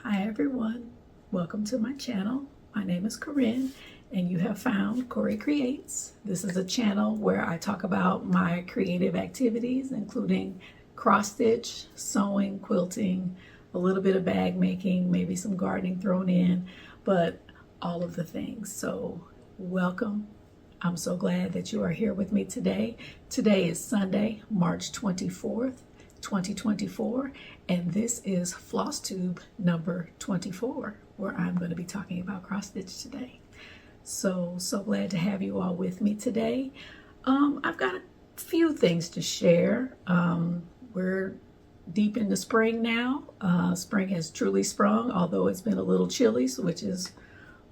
Hi everyone, welcome to my channel. My name is Corinne and you have found CoryCreates. This is a channel where I talk about my creative activities, including cross stitch, sewing, quilting, a little bit of bag making, maybe some gardening thrown in, but all of the things. So welcome. I'm so glad that you are here with me today. Today is Sunday, March 24th. 2024, and this is Flosstube number 24, where I'm going to be talking about cross stitch today. So glad to have you all with me today. I've got a few things to share. We're deep into spring now. Spring has truly sprung, although it's been a little chilly, which is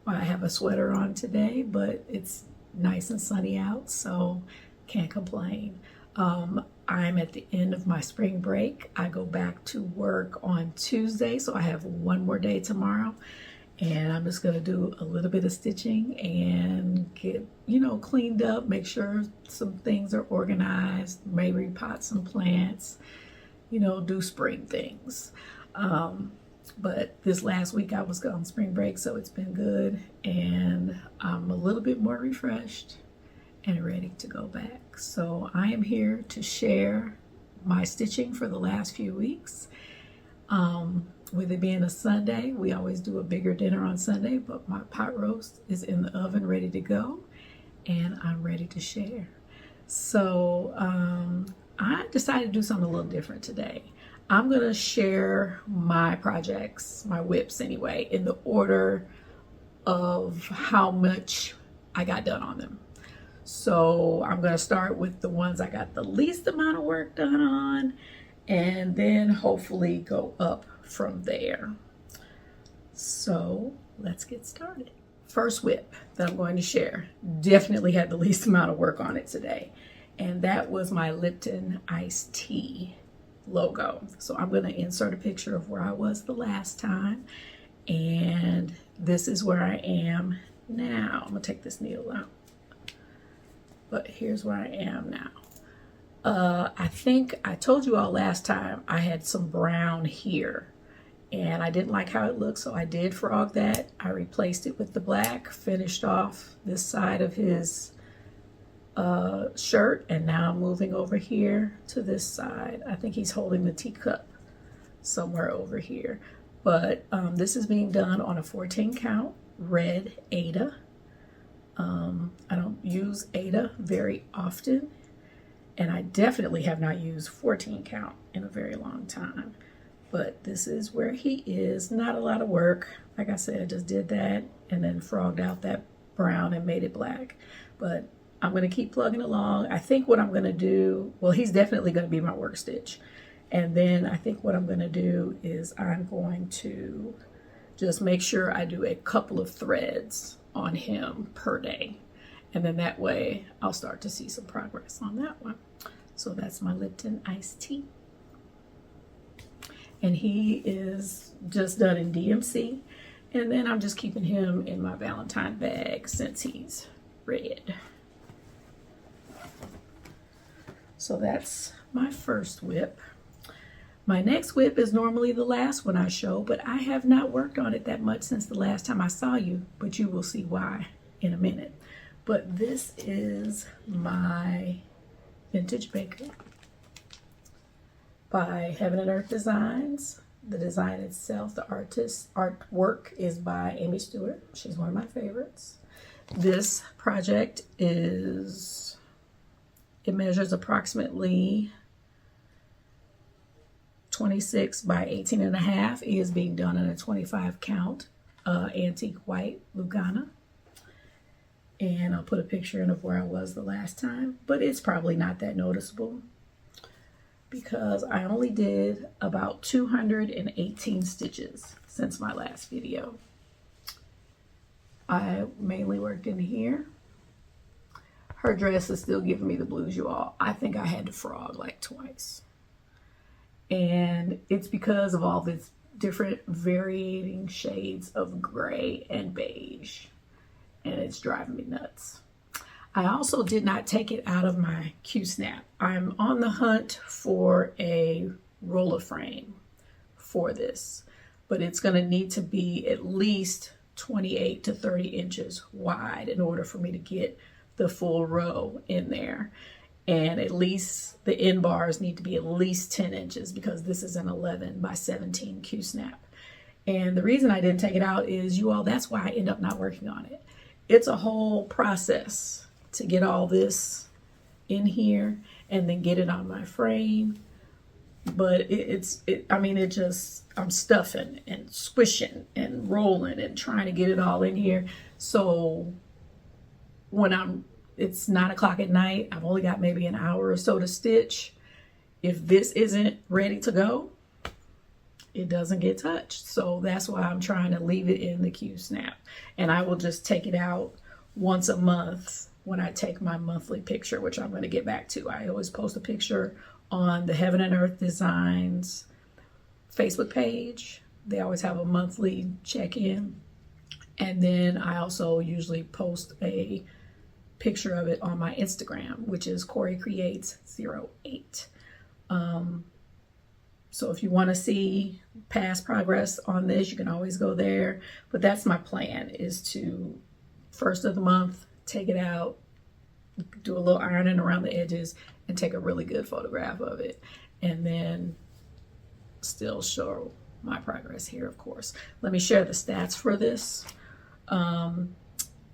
why I have a sweater on today, but it's nice and sunny out, so can't complain. I'm at the end of my spring break. I go back to work on Tuesday, so I have one more day tomorrow, and I'm just gonna do a little bit of stitching and get, cleaned up, make sure some things are organized, maybe repot some plants, do spring things. But this last week I was on spring break, so it's been good, and I'm a little bit more refreshed and ready to go back. So I am here to share my stitching for the last few weeks. With it being a Sunday, we always do a bigger dinner on Sunday, but my pot roast is in the oven ready to go, and I'm ready to share. So I decided to do something a little different today. I'm gonna share my projects, my whips anyway, in the order of how much I got done on them. So I'm going to start with the ones I got the least amount of work done on, and then hopefully go up from there. So let's get started. First whip that I'm going to share definitely had the least amount of work on it today, and that was my Liptin Iced Tea logo. So I'm going to insert a picture of where I was the last time, and this is where I am now. I'm going to take this needle out. But here's where I am now. I think I told you all last time I had some brown here, and I didn't like how it looked, so I did frog that. I replaced it with the black, finished off this side of his shirt, and now I'm moving over here to this side. I think he's holding the teacup somewhere over here. But this is being done on a 14 count red Aida. I don't use Aida very often, and I definitely have not used 14 count in a very long time. But this is where he is. Not a lot of work. Like I said, I just did that and then frogged out that brown and made it black. But I'm going to keep plugging along. I think what I'm going to do, well, he's definitely going to be my work stitch. And then I think what I'm going to do is I'm going to just make sure I do a couple of threads on him per day, and then that way I'll start to see some progress on that one. So that's my Liptin Iced Tea, and he is just done in DMC, and then I'm just keeping him in my Valentine bag since he's red. So that's my first whip. My next whip is normally the last one I show, but I have not worked on it that much since the last time I saw you, but you will see why in a minute. But this is my Vintage Baker by Heaven and Earth Designs. The design itself, the artwork is by Amy Stewart. She's one of my favorites. This project it measures approximately 26 by 18 and a half. It is being done in a 25 count antique white Lugana. And I'll put a picture in of where I was the last time, but it's probably not that noticeable because I only did about 218 stitches since my last video. I mainly worked in here. Her dress is still giving me the blues, you all. I think I had to frog like twice. And it's because of all these different varying shades of gray and beige, and it's driving me nuts. I also did not take it out of my Q-snap. I'm on the hunt for a roller frame for this. but it's going to need to be at least 28 to 30 inches wide in order for me to get the full row in there. And at least the end bars need to be at least 10 inches because this is an 11 by 17 Q-snap. And the reason I didn't take it out is, you all, that's why I end up not working on it. It's a whole process to get all this in here and then get it on my frame. But I'm stuffing and squishing and rolling and trying to get it all in here. So when it's 9 o'clock at night, I've only got maybe an hour or so to stitch. If this isn't ready to go, it doesn't get touched. So that's why I'm trying to leave it in the Q-snap. And I will just take it out once a month when I take my monthly picture, which I'm going to get back to. I always post a picture on the Heaven and Earth Designs Facebook page. They always have a monthly check-in. And then I also usually post a picture of it on my Instagram, which is CoryCreates08. So if you want to see past progress on this, you can always go there. But that's my plan, is to first of the month, take it out, do a little ironing around the edges, and take a really good photograph of it. And then still show my progress here, of course. Let me share the stats for this. I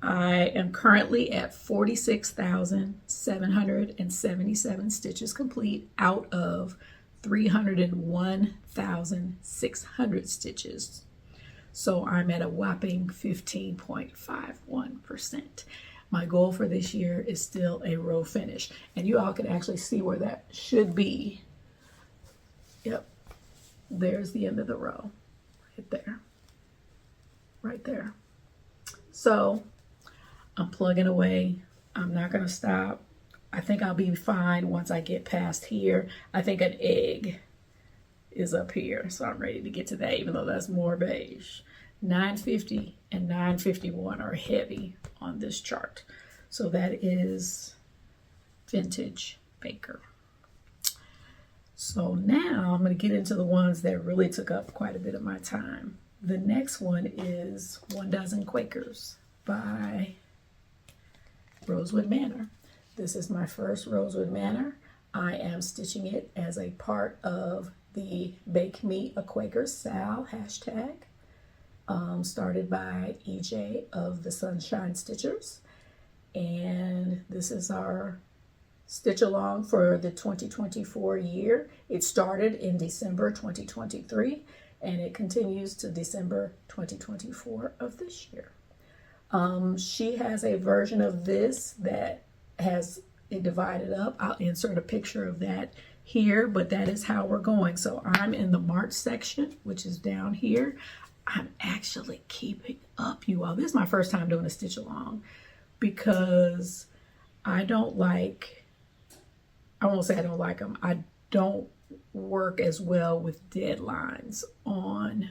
am currently at 46,777 stitches complete out of 301,600 stitches. So I'm at a whopping 15.51%. My goal for this year is still a row finish. And you all can actually see where that should be. Yep. There's the end of the row. Right there. Right there. So I'm plugging away. I'm not going to stop. I think I'll be fine once I get past here. I think an egg is up here, so I'm ready to get to that, even though that's more beige. 950 and 951 are heavy on this chart. So that is Vintage Baker. So now I'm going to get into the ones that really took up quite a bit of my time. The next one is Dozen Quakers by Rosewood Manor. This is my first Rosewood Manor. I am stitching it as a part of the Bake Me a Quaker Sal hashtag, started by EJ of the Sunshine Stitchers. And this is our stitch along for the 2024 year. It started in December 2023 and it continues to December 2024 of this year. She has a version of this that has it divided up. I'll insert a picture of that here, but that is how we're going. So I'm in the March section, which is down here. I'm actually keeping up, you all. This is my first time doing a stitch along because I won't say I don't like them. I don't work as well with deadlines on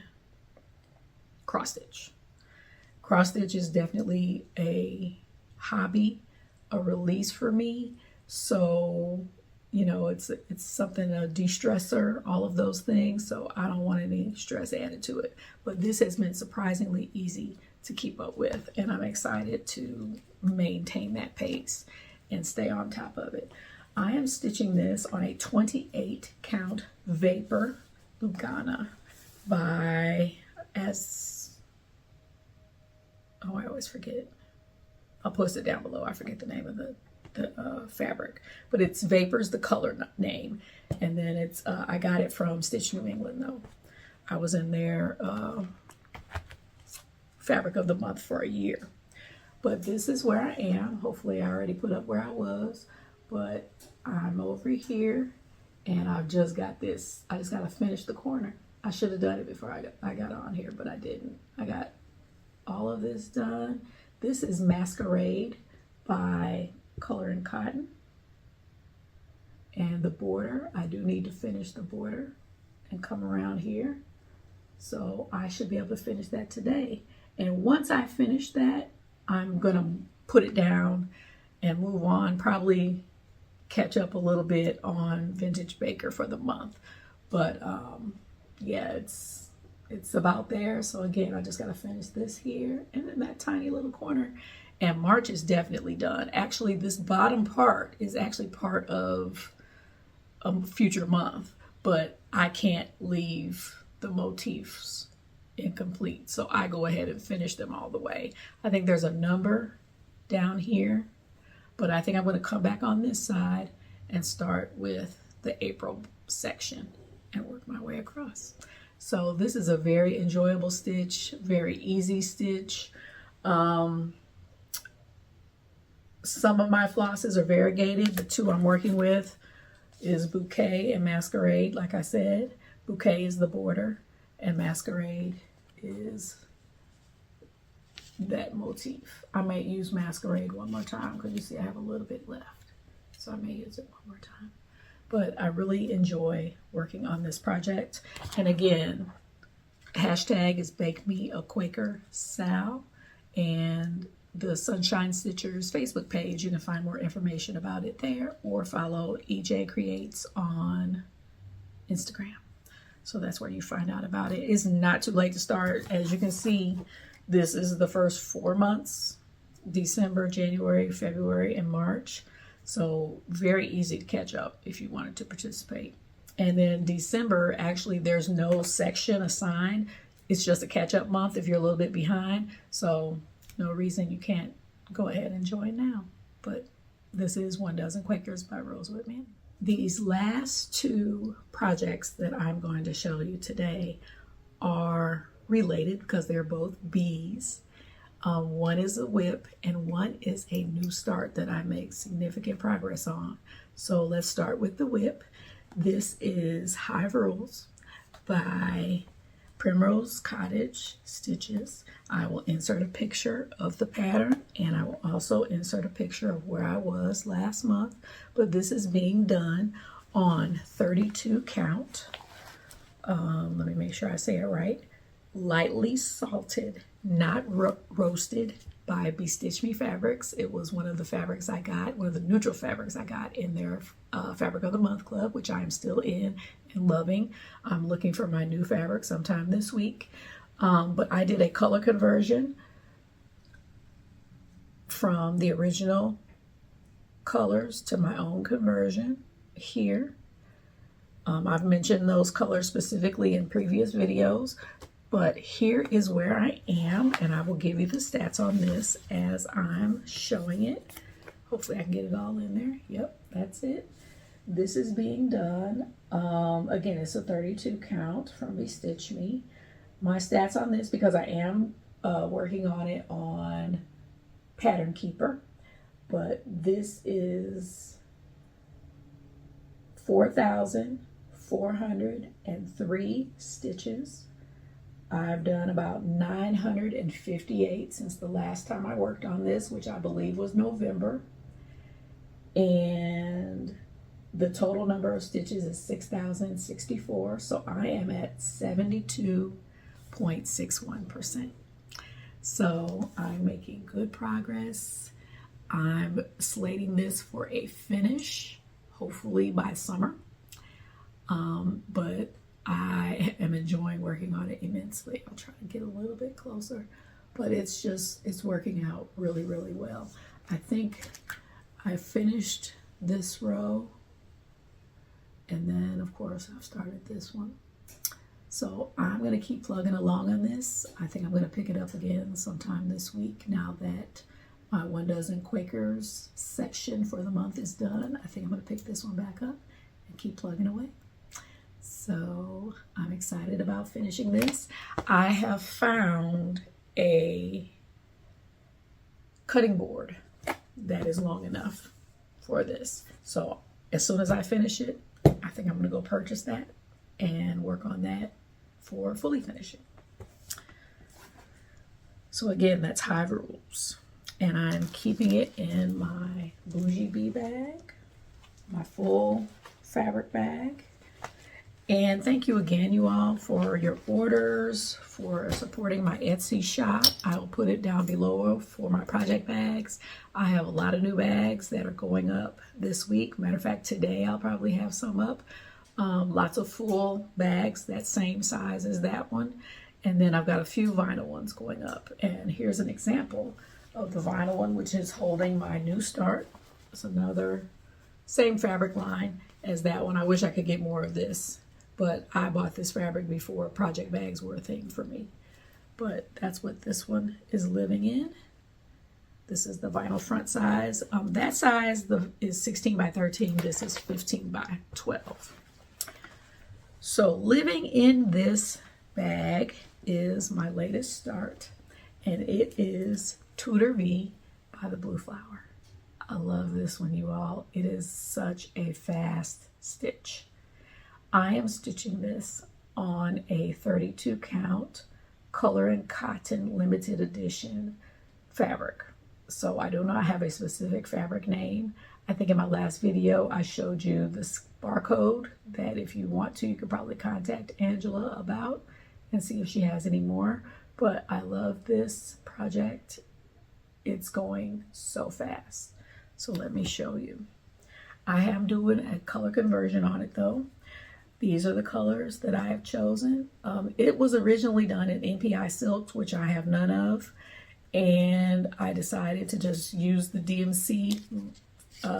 cross stitch. Cross stitch is definitely a hobby, a release for me. So, you know, it's something, a de-stressor, all of those things. So I don't want any stress added to it. But this has been surprisingly easy to keep up with. And I'm excited to maintain that pace and stay on top of it. I am stitching this on a 28 count Vapor Lugana by I always forget. I'll post it down below. I forget the name of the fabric, but it's Vapor's the color name. And then it's, I got it from Stitch New England though. I was in their fabric of the month for a year. But this is where I am. Hopefully I already put up where I was, but I'm over here and I've just got this. I just got to finish the corner. I should have done it before I got on here, but I didn't. I got all of this done. This is Masquerade by Color and Cotton. And the border, I do need to finish the border and come around here. So I should be able to finish that today. And once I finish that, I'm gonna put it down and move on, probably catch up a little bit on Vintage Baker for the month. But yeah, it's it's about there. So again, I just got to finish this here and then that tiny little corner. And March is definitely done. Actually, this bottom part is actually part of a future month, but I can't leave the motifs incomplete. So I go ahead and finish them all the way. I think there's a number down here, but I think I'm going to come back on this side and start with the April section and work my way across. So this is a very enjoyable stitch, very easy stitch. Some of my flosses are variegated. The two I'm working with is Bouquet and Masquerade. Like I said, Bouquet is the border and Masquerade is that motif. I may use Masquerade one more time because you see I have a little bit left. So I may use it one more time. But I really enjoy working on this project. And again, hashtag is Bake Me a Quaker Sal. And the Sunshine Stitchers Facebook page, you can find more information about it there, or follow EJ Creates on Instagram. So that's where you find out about it. It's not too late to start. As you can see, this is the first 4 months, December, January, February, and March. So very easy to catch up if you wanted to participate. And then December, actually, there's no section assigned. It's just a catch-up month if you're a little bit behind. So no reason you can't go ahead and join now. But this is 1 Dozen Quakers by Rosewood Manor. These last 2 projects that I'm going to show you today are related because they're both bees. One is a whip and one is a new start that I make significant progress on. So let's start with the whip. This is Hive Rules by Primrose Cottage Stitches. I will insert a picture of the pattern and I will also insert a picture of where I was last month. But this is being done on 32 count. Let me make sure I say it right. Lightly salted, not roasted, by Bestitch Me Fabrics. It was one of the fabrics I got, one of the neutral fabrics I got in their Fabric of the Month Club, which I am still in and loving. I'm looking for my new fabric sometime this week. But I did a color conversion from the original colors to my own conversion here. I've mentioned those colors specifically in previous videos. But here is where I am, and I will give you the stats on this as I'm showing it. Hopefully I can get it all in there. Yep, that's it. This is being done. Again, it's a 32 count from Bestitch Me. My stats on this, because I am working on it on Pattern Keeper, but this is 4,403 stitches. I've done about 958 since the last time I worked on this, which I believe was November. And the total number of stitches is 6,064. So I am at 72.61%. So I'm making good progress. I'm slating this for a finish, hopefully by summer. But I am enjoying working on it immensely. I'll try to get a little bit closer, but it's working out really, really well. I think I finished this row, and then of course I've started this one. So I'm gonna keep plugging along on this. I think I'm gonna pick it up again sometime this week now that my 1 Dozen Quakers section for the month is done. I think I'm gonna pick this one back up and keep plugging away. So I'm excited about finishing this. I have found a cutting board that is long enough for this. So as soon as I finish it, I think I'm gonna go purchase that and work on that for fully finishing. So again, that's Hive Rules. And I'm keeping it in my Bougie Bee bag, my full fabric bag. And thank you again, you all, for your orders, for supporting my Etsy shop. I will put it down below for my project bags. I have a lot of new bags that are going up this week. Matter of fact, today I'll probably have some up. Lots of full bags, that same size as that one. And then I've got a few vinyl ones going up. And here's an example of the vinyl one, which is holding my New Start. It's another same fabric line as that one. I wish I could get more of this, but I bought this fabric before project bags were a thing for me. But that's what this one is living in. This is the vinyl front size. That size is 16 by 13. This is 15 by 12. So living in this bag is my latest start, and it is Tudor V by the Blue Flower. I love this one, you all. It is such a fast stitch. I am stitching this on a 32 count color and cotton limited edition fabric. So I do not have a specific fabric name. I think in my last video I showed you this barcode that if you want to, you could probably contact Angela about and see if she has any more. But I love this project. It's going so fast. So let me show you. I am doing a color conversion on it though. These are the colors that I have chosen. It was originally done in NPI silks, which I have none of. And I decided to just use the DMC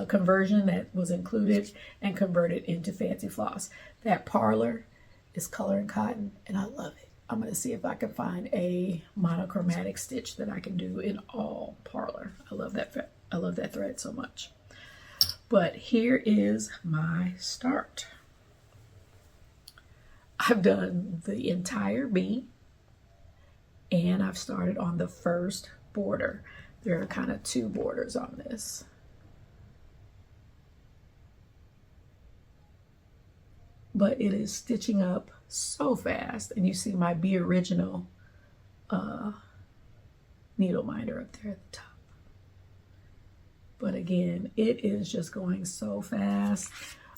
conversion that was included and convert it into fancy floss. That parlor is color and cotton, and I love it. I'm going to see if I can find a monochromatic stitch that I can do in all parlor. I love that thread so much. But here is my start. I've done the entire B, and I've started on the first border. There are kind of two borders on this. But it is stitching up so fast, and you see my Be Original needle minder up there at the top. But again, it is just going so fast.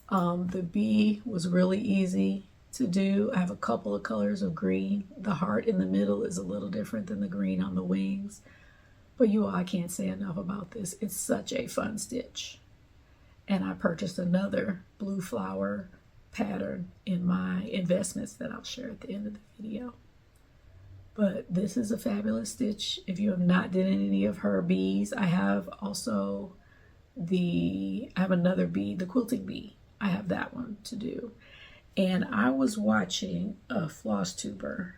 The B was really easy to do. I have a couple of colors of green. The heart in the middle is a little different than the green on the wings. But you all, I can't say enough about this. It's such a fun stitch. And I purchased another blue flower pattern in my investments that I'll share at the end of the video. But this is a fabulous stitch. If you have not done any of her bees, I have also I have another bee, the quilting bee. I have that one to do. And I was watching a Flosstuber,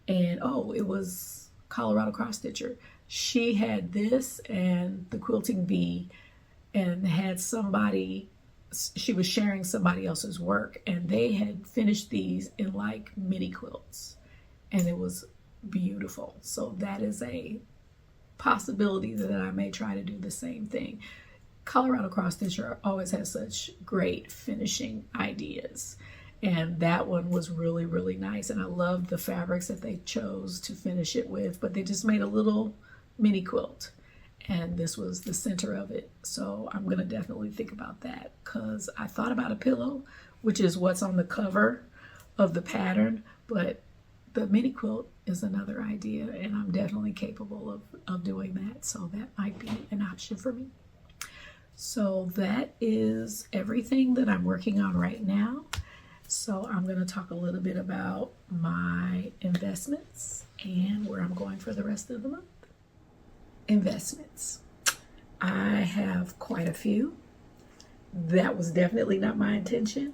and it was Colorado Cross Stitcher. She had this and the quilting bee, and had somebody, she was sharing somebody else's work, and they had finished these in like mini quilts, and it was beautiful. So that is a possibility that I may try to do the same thing. Colorado Cross Stitcher always has such great finishing ideas, and that one was really, really nice. And I loved the fabrics that they chose to finish it with, but they just made a little mini quilt, and this was the center of it. So I'm gonna definitely think about that, because I thought about a pillow, which is what's on the cover of the pattern, but the mini quilt is another idea, and I'm definitely capable of doing that. So that might be an option for me. So that is everything that I'm working on right now. So I'm going to talk a little bit about my investments and where I'm going for the rest of the month. Investments. I have quite a few. That was definitely not my intention,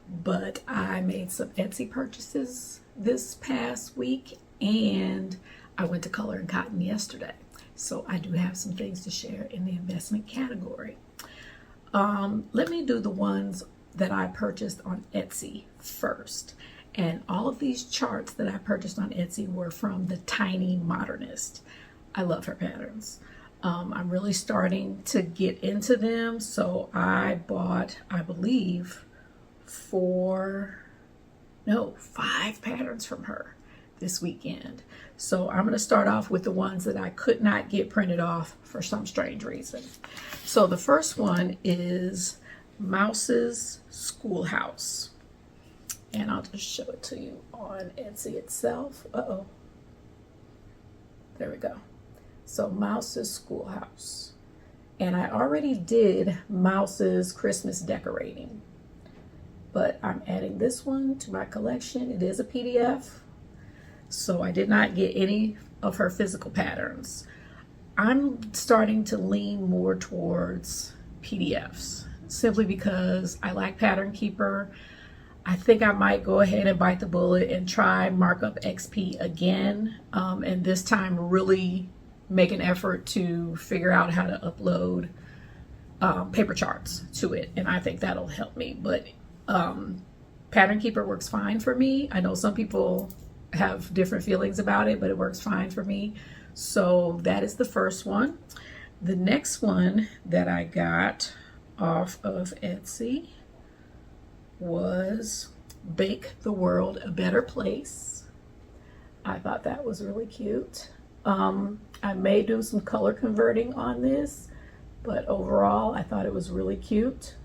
but I made some Etsy purchases this past week, and I went to Color and Cotton yesterday. So I do have some things to share in the investment category. Let me do the ones that I purchased on Etsy first. And all of these charts that I purchased on Etsy were from the Tiny Modernist. I love her patterns. I'm really starting to get into them. So I bought, I believe, 5 patterns from her this weekend. So I'm going to start off with the ones that I could not get printed off for some strange reason. So the first one is Mouse's Schoolhouse, and I'll just show it to you on Etsy itself. There we go. So Mouse's Schoolhouse, and I already did Mouse's Christmas decorating, but I'm adding this one to my collection. It is a PDF. So I did not get any of her physical patterns. I'm starting to lean more towards PDFs simply because I like Pattern Keeper. I think I might go ahead and bite the bullet and try Markup XP again, and this time really make an effort to figure out how to upload paper charts to it, and I think that'll help me. But Pattern Keeper works fine for me. I know some people have different feelings about it, but it works fine for me. So that is the first one. The next one that I got off of Etsy was Bake the World a Better Place. I thought that was really cute. I may do some color converting on this, but overall I thought it was really cute.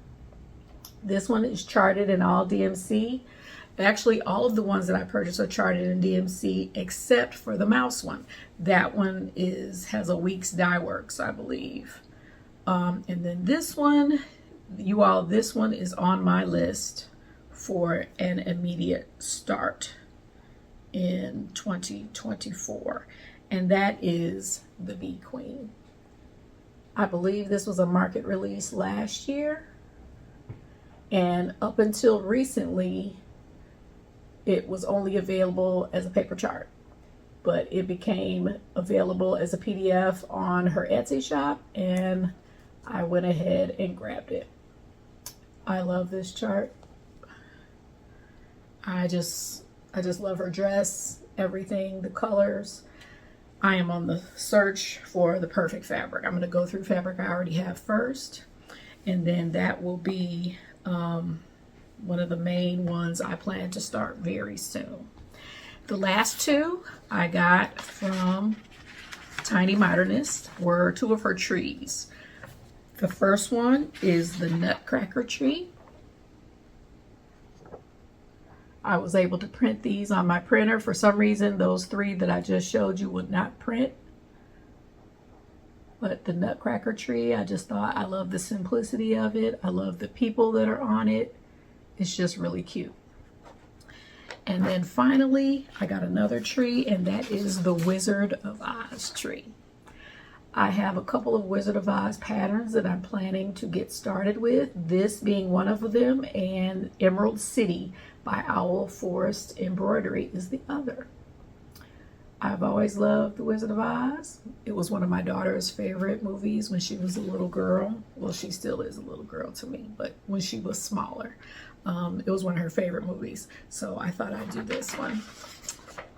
This one is charted in all DMC. Actually, all of the ones that I purchased are charted in DMC except for the mouse one. That one has a week's dye works, I believe. And then this one, you all, this one is on my list for an immediate start in 2024. And that is the Bee Queen. I believe this was a market release last year. And up until recently, it was only available as a paper chart, but it became available as a PDF on her Etsy shop, and I went ahead and grabbed it. I love this chart. I just love her dress, everything, the colors. I am on the search for the perfect fabric. I'm going to go through fabric I already have first, and then that will be one of the main ones I plan to start very soon. The last two I got from Tiny Modernist were two of her trees. The first one is the Nutcracker tree. I was able to print these on my printer. For some reason, those three that I just showed you would not print. But the Nutcracker tree, I just thought, I love the simplicity of it. I love the people that are on it. It's just really cute. And then finally, I got another tree, and that is the Wizard of Oz tree. I have a couple of Wizard of Oz patterns that I'm planning to get started with, this being one of them, and Emerald City by Owl Forest Embroidery is the other. I've always loved The Wizard of Oz. It was one of my daughter's favorite movies when she was a little girl. Well, she still is a little girl to me, but when she was smaller. It was one of her favorite movies. So I thought I'd do this one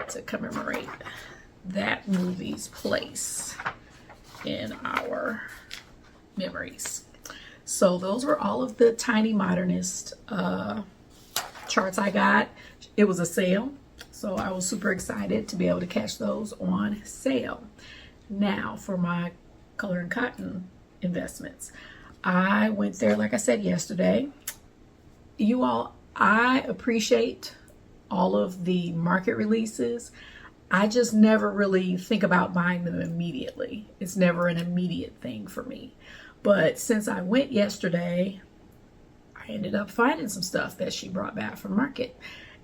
to commemorate that movie's place in our memories. So those were all of the Tiny Modernist charts I got. It was a sale, so I was super excited to be able to catch those on sale. Now for my Color and Cotton investments. I went there, like I said yesterday. You all, I appreciate all of the market releases. I just never really think about buying them immediately. It's never an immediate thing for me. But since I went yesterday, I ended up finding some stuff that she brought back from market.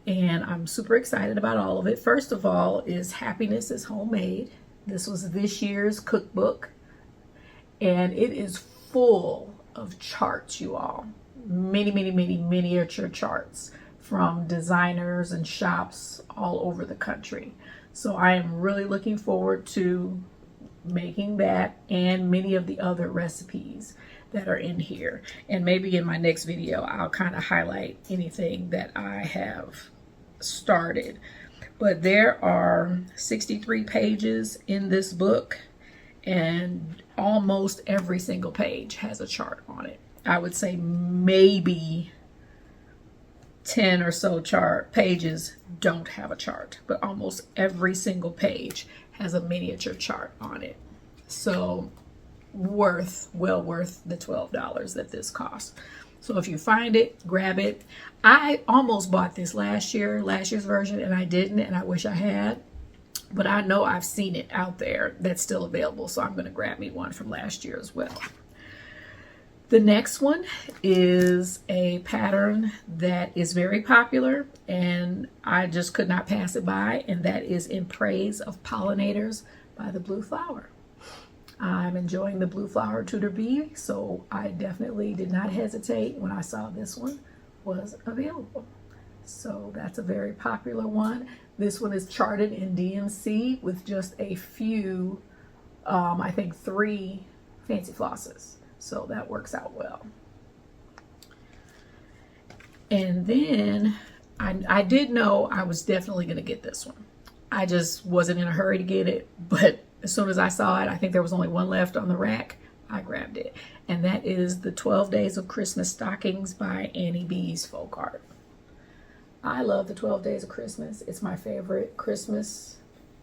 And I'm super excited about all of it. First of all is Happiness is Homemade. This was this year's cookbook. And it is full of charts, you all. Many miniature charts from designers and shops all over the country. So I am really looking forward to making that and many of the other recipes that are in here. And maybe in my next video, I'll kind of highlight anything that I have started. But there are 63 pages in this book, and almost every single page has a chart on it. I would say maybe 10 or so pages don't have a chart, but almost every single page has a miniature chart on it. So well worth the $12 that this costs. So if you find it, grab it. I almost bought this last year's version, and I didn't, and I wish I had. But I know I've seen it out there that's still available, so I'm going to grab me one from last year as well. The next one is a pattern that is very popular and I just could not pass it by, and that is In Praise of Pollinators by the Blue Flower. I'm enjoying the Blue Flower Tudor bee, so I definitely did not hesitate when I saw this one was available. So that's a very popular one. This one is charted in DMC with just a few, I think 3 fancy flosses. So that works out well. And then I did know I was definitely going to get this one. I just wasn't in a hurry to get it, but as soon as I saw it, I think there was only one left on the rack, I grabbed it. And that is the 12 Days of Christmas Stockings by Annie B's Folk Art. I love the 12 Days of Christmas. It's my favorite Christmas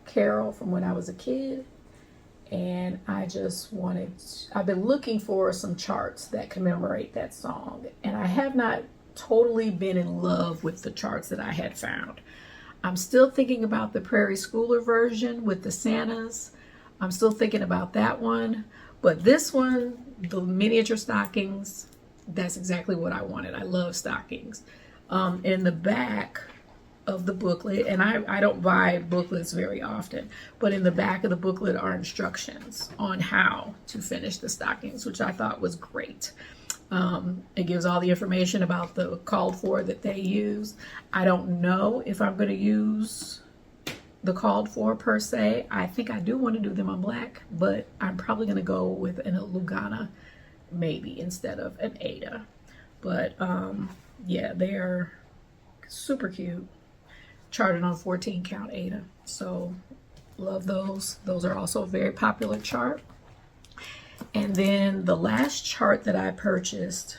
carol from when I was a kid. And I just I've been looking for some charts that commemorate that song. And I have not totally been in love with the charts that I had found. I'm still thinking about the Prairie Schooler version with the Santas. I'm still thinking about that one. But this one, the miniature stockings, that's exactly what I wanted. I love stockings. In the back of the booklet, and I don't buy booklets very often, but in the back of the booklet are instructions on how to finish the stockings, which I thought was great. It gives all the information about the called for that they use. I don't know if I'm going to use the called for per se. I think I do want to do them on black, but I'm probably going to go with an Lugana maybe instead of an Ada. But yeah, they are super cute. Charted on 14 count Ada. So love those. Those are also a very popular chart. And then the last chart that I purchased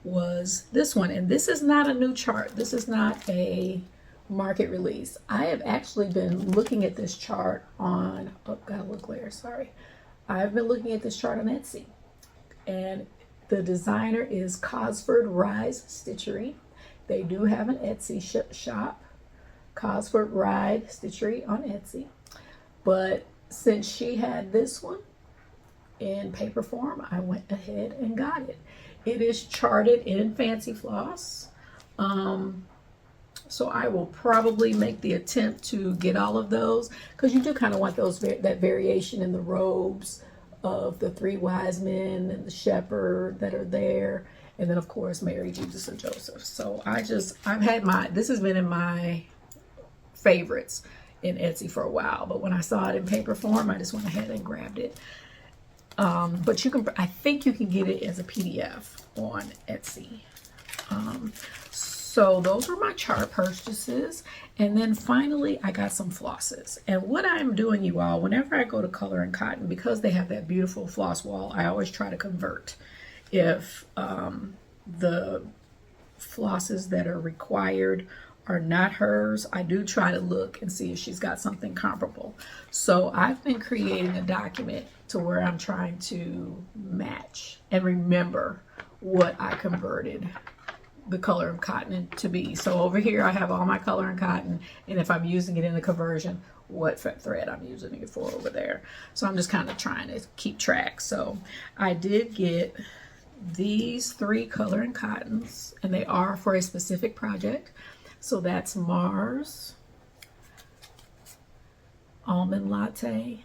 was this one. And this is not a new chart. This is not a market release. I have actually been looking at this chart on, oh, gotta look later, sorry. I've been looking at this chart on Etsy. And the designer is Cosford Rise Stitchery. They do have an Etsy shop. Cosford Ride Stitchery on Etsy. But since she had this one in paper form, I went ahead and got it. It is charted in fancy floss. So I will probably make the attempt to get all of those, because you do kind of want those that variation in the robes of the 3 wise men and the shepherd that are there. And then of course Mary, Jesus, and Joseph. So I've had this has been in my favorites in Etsy for a while, but when I saw it in paper form, I just went ahead and grabbed it. But I think you can get it as a PDF on Etsy. So those were my chart purchases. And then finally, I got some flosses. And what I'm doing, you all, whenever I go to Color and Cotton, because they have that beautiful floss wall, I always try to convert. If the flosses that are required are not hers, I do try to look and see if she's got something comparable. So I've been creating a document to where I'm trying to match and remember what I converted the Color and Cotton to be. So over here I have all my Color and Cotton, and if I'm using it in the conversion, what thread I'm using it for over there. So I'm just kind of trying to keep track. So I did get these 3 Color and Cottons, and they are for a specific project. So that's Mars, Almond Latte,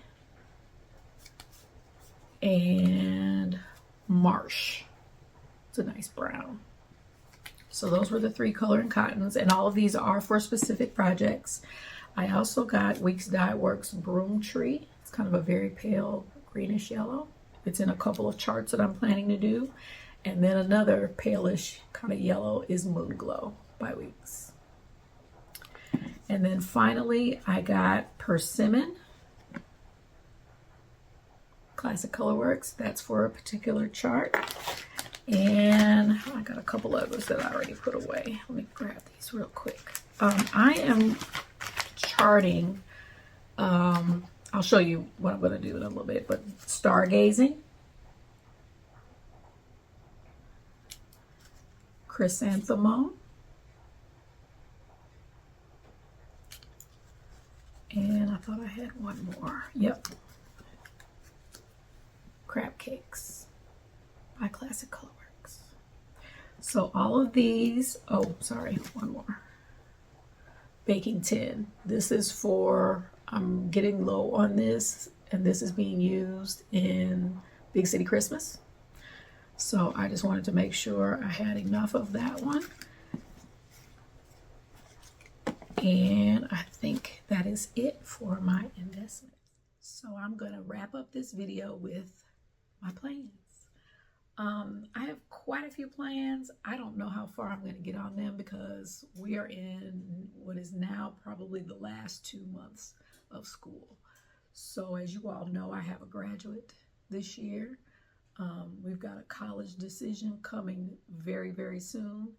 and Marsh. It's a nice brown. So those were the 3 Color and Cottons, and all of these are for specific projects. I also got Weeks Dye Works Broom Tree. It's kind of a very pale greenish yellow. It's in a couple of charts that I'm planning to do. And then another palish kind of yellow is Moon Glow by Weeks. And then finally, I got Persimmon, Classic Colorworks. That's for a particular chart. And I got a couple others that I already put away. Let me grab these real quick. I am charting, I'll show you what I'm going to do in a little bit, but stargazing, chrysanthemum, and I thought I had one more. Yep. Crab Cakes by Classic Colorworks. So all of these, oh, sorry, one more. Baking tin. This is for, I'm getting low on this, and this is being used in Big City Christmas. So I just wanted to make sure I had enough of that one. And I think that is it for my investment. So I'm going to wrap up this video with my plans. I have quite a few plans. I don't know how far I'm going to get on them because we are in what is now probably the last 2 months of school. So as you all know, I have a graduate this year. We've got a college decision coming very, very soon.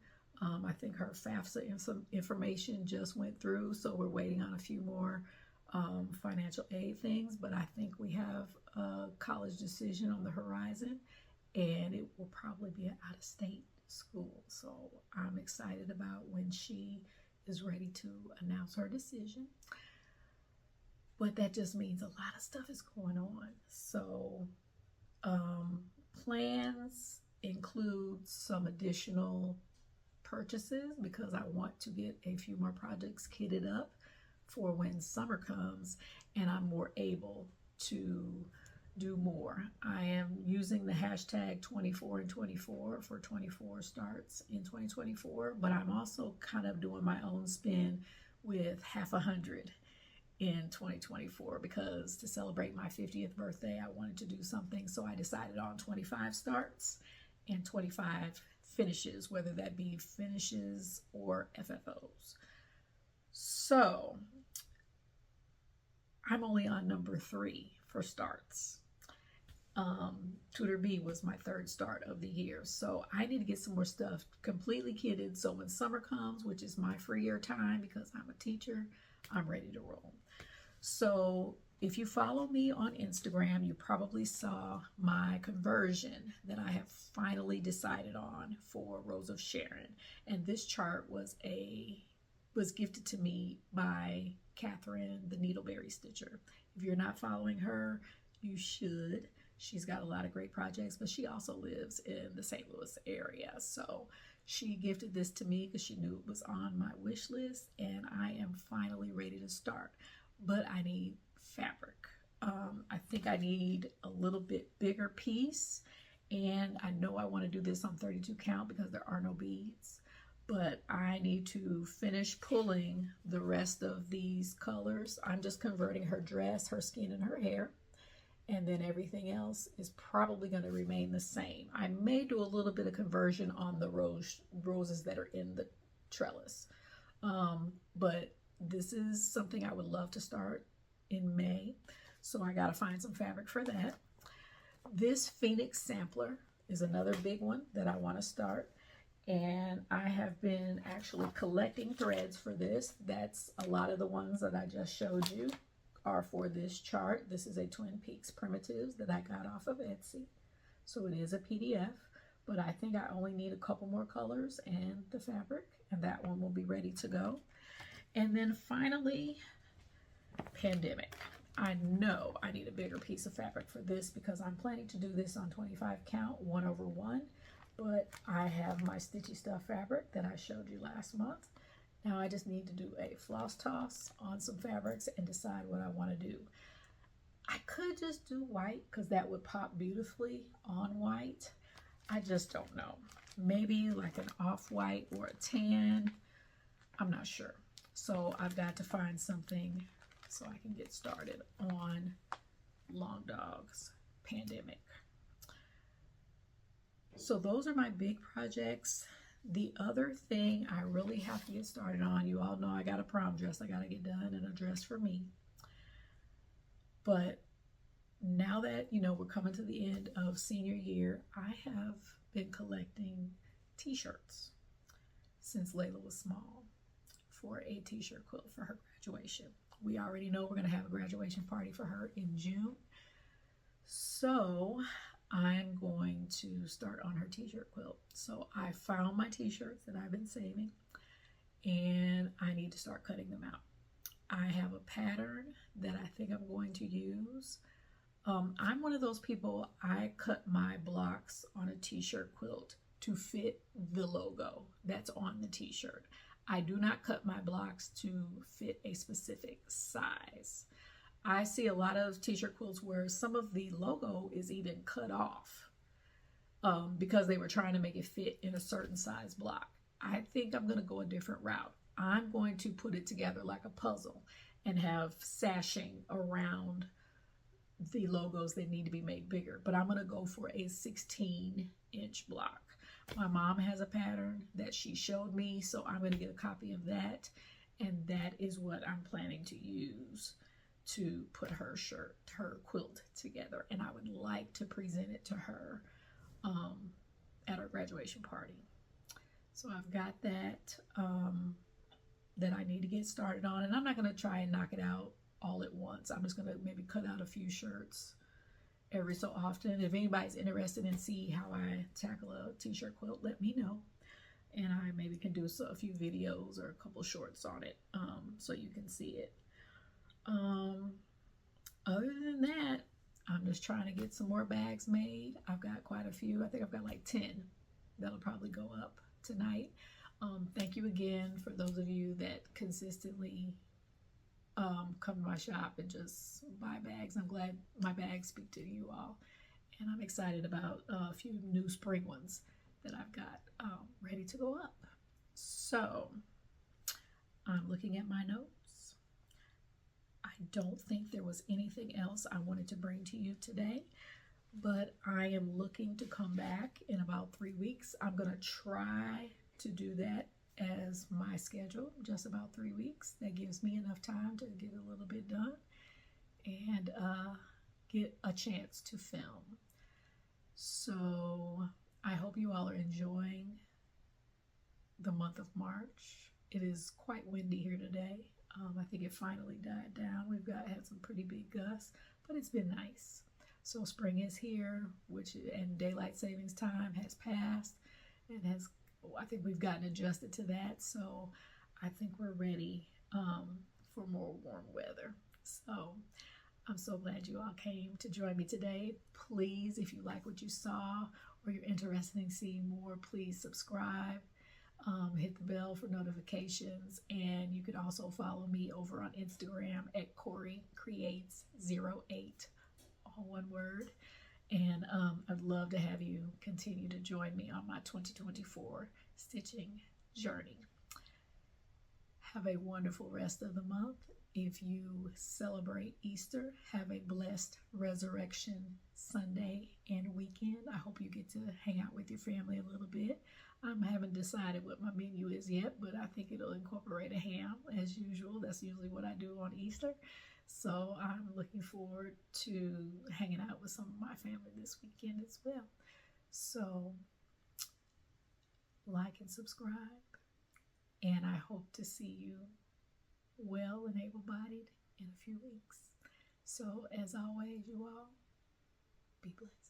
I think her FAFSA information just went through, so we're waiting on a few more financial aid things, but I think we have a college decision on the horizon, and it will probably be an out-of-state school. So I'm excited about when she is ready to announce her decision. But that just means a lot of stuff is going on. So plans include some additional purchases because I want to get a few more projects kitted up for when summer comes and I'm more able to do more. I am using the hashtag 24 and 24 for 24 starts in 2024, but I'm also kind of doing my own spin with half 100 in 2024 because to celebrate my 50th birthday, I wanted to do something. So I decided on 25 starts and 25 finishes, whether that be finishes or FFOs. So I'm only on number 3 for starts. Tudor B was my 3rd start of the year. So I need to get some more stuff completely kitted. So when summer comes, which is my freer time because I'm a teacher, I'm ready to roll. So if you follow me on Instagram, you probably saw my conversion that I have finally decided on for Rose of Sharon. And this chart was gifted to me by Catherine, the Needleberry Stitcher. If you're not following her, you should. She's got a lot of great projects, but she also lives in the St. Louis area. So she gifted this to me because she knew it was on my wish list, and I am finally ready to start. But I need fabric. I think I need a little bit bigger piece, and I know I want to do this on 32 count because there are no beads, but I need to finish pulling the rest of these colors. I'm just converting her dress, her skin, and her hair, and then everything else is probably going to remain the same. I may do a little bit of conversion on the roses that are in the trellis, but this is something I would love to start in May, so I got to find some fabric for that. This Phoenix sampler is another big one that I want to start, and I have been actually collecting threads for this. That's a lot of the ones that I just showed you are for this chart. This is a Twin Peaks Primitives that I got off of Etsy, so it is a PDF, but I think I only need a couple more colors and the fabric, and that one will be ready to go. And then finally, Pandemic. I know I need a bigger piece of fabric for this because I'm planning to do this on 25 count, 1/1, but I have my Stitchy Stuff fabric that I showed you last month. Now I just need to do a floss toss on some fabrics and decide what I want to do. I could just do white because that would pop beautifully on white. I just don't know. Maybe like an off-white or a tan. I'm not sure. So I've got to find something so I can get started on Long Dog's Pandemic. So those are my big projects. The other thing I really have to get started on, you all know I got a prom dress I got to get done and a dress for me. But now that, you know, we're coming to the end of senior year, I have been collecting t-shirts since Layla was small for a t-shirt quilt for her graduation. We already know we're going to have a graduation party for her in June. So I'm going to start on her t-shirt quilt. So I found my t-shirts that I've been saving and I need to start cutting them out. I have a pattern that I think I'm going to use. I'm one of those people, I cut my blocks on a t-shirt quilt to fit the logo that's on the t-shirt. I do not cut my blocks to fit a specific size. I see a lot of t-shirt quilts where some of the logo is even cut off because they were trying to make it fit in a certain size block. I think I'm going to go a different route. I'm going to put it together like a puzzle and have sashing around the logos that need to be made bigger. But I'm going to go for a 16-inch block. My mom has a pattern that she showed me, so I'm going to get a copy of that. And that is what I'm planning to use to put her quilt together. And I would like to present it to her at our graduation party. So I've got that that I need to get started on, and I'm not going to try and knock it out all at once. I'm just going to maybe cut out a few shirts every so often. If anybody's interested in see how I tackle a t-shirt quilt, let me know, and I maybe can do a few videos or a couple shorts on it so you can see it. Other than that, I'm just trying to get some more bags made. I've got quite a few. I think I've got like 10 that'll probably go up tonight. Thank you again for those of you that consistently come to my shop and just buy bags. I'm glad my bags speak to you all, and I'm excited about a few new spring ones that I've got ready to go up. So I'm looking at my notes. I don't think there was anything else I wanted to bring to you today, but I am looking to come back in about 3 weeks. I'm going to try to do that as my schedule, just about 3 weeks. That gives me enough time to get a little bit done and get a chance to film. So I hope you all are enjoying the month of March. It is quite windy here today. I think it finally died down. We've had some pretty big gusts, but it's been nice. So spring is here, and daylight savings time has passed, and I think we've gotten adjusted to that. So I think we're ready for more warm weather. So I'm so glad you all came to join me today. Please, if you like what you saw or you're interested in seeing more, please subscribe. Hit the bell for notifications, and you can also follow me over on Instagram at CoryCreates08, all one word. And I'd love to have you continue to join me on my 2024 stitching journey. Have a wonderful rest of the month. If you celebrate Easter, have a blessed Resurrection Sunday and weekend. I hope you get to hang out with your family a little bit. I haven't decided what my menu is yet, but I think it'll incorporate a ham as usual. That's usually what I do on Easter. So I'm looking forward to hanging out with some of my family this weekend as well. So like and subscribe, and I hope to see you well and able-bodied in a few weeks. So as always, you all, be blessed.